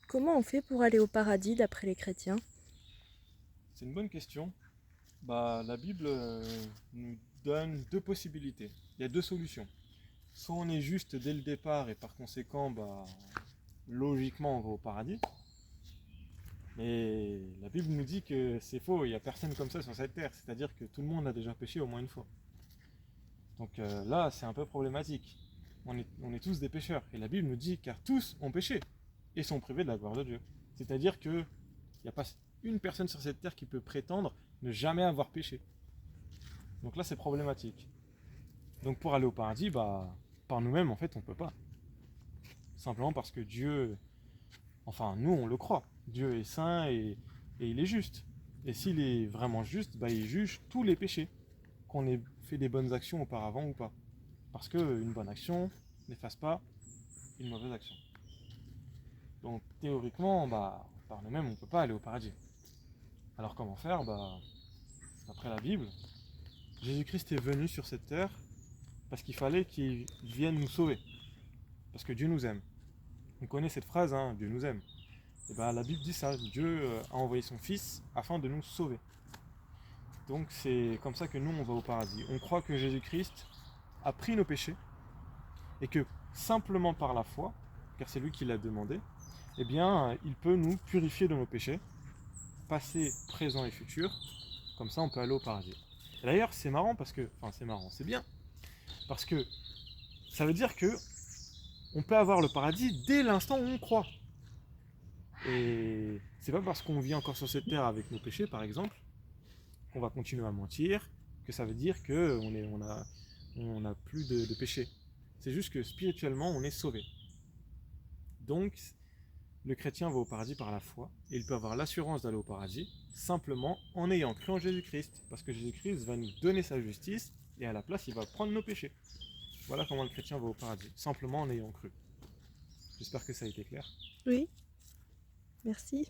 Comment on fait pour aller au paradis d'après les chrétiens? C'est une bonne question. La Bible nous donne deux possibilités. Il y a deux solutions. Soit on est juste dès le départ et par conséquent, logiquement, on va au paradis. Mais la Bible nous dit que c'est faux, il n'y a personne comme ça sur cette terre. C'est-à-dire que tout le monde a déjà péché au moins une fois. Donc là, c'est un peu problématique. On est tous des pécheurs. Et la Bible nous dit car tous ont péché et sont privés de la gloire de Dieu. C'est-à-dire qu'il n'y a pas une personne sur cette terre qui peut prétendre ne jamais avoir péché. Donc là, c'est problématique. Donc pour aller au paradis, par nous-mêmes, en fait, on ne peut pas. Simplement parce que Dieu, enfin, nous, on le croit. Dieu est saint et il est juste. Et s'il est vraiment juste, il juge tous les péchés, qu'on ait fait des bonnes actions auparavant ou pas. Parce qu'une bonne action n'efface pas une mauvaise action. Donc théoriquement, par nous-mêmes, on ne peut pas aller au paradis. Alors comment faire? D'après la Bible, Jésus-Christ est venu sur cette terre parce qu'il fallait qu'il vienne nous sauver. Parce que Dieu nous aime. On connaît cette phrase, hein, Dieu nous aime. Et la Bible dit ça, Dieu a envoyé son Fils afin de nous sauver. Donc c'est comme ça que nous, on va au paradis. On croit que Jésus-Christ a pris nos péchés et que simplement par la foi, car c'est lui qui l'a demandé, il peut nous purifier de nos péchés, passé, présent et futur. Comme ça, on peut aller au paradis. Et d'ailleurs, c'est marrant parce que, enfin, c'est marrant, c'est bien, parce que ça veut dire que on peut avoir le paradis dès l'instant où on croit. Et c'est pas parce qu'on vit encore sur cette terre avec nos péchés, par exemple, qu'on va continuer à mentir, que ça veut dire on a plus de péchés. C'est juste que spirituellement, on est sauvé. Donc, le chrétien va au paradis par la foi, et il peut avoir l'assurance d'aller au paradis simplement en ayant cru en Jésus-Christ, parce que Jésus-Christ va nous donner sa justice, et à la place, il va prendre nos péchés. Voilà comment le chrétien va au paradis, simplement en ayant cru. J'espère que ça a été clair. Oui, merci.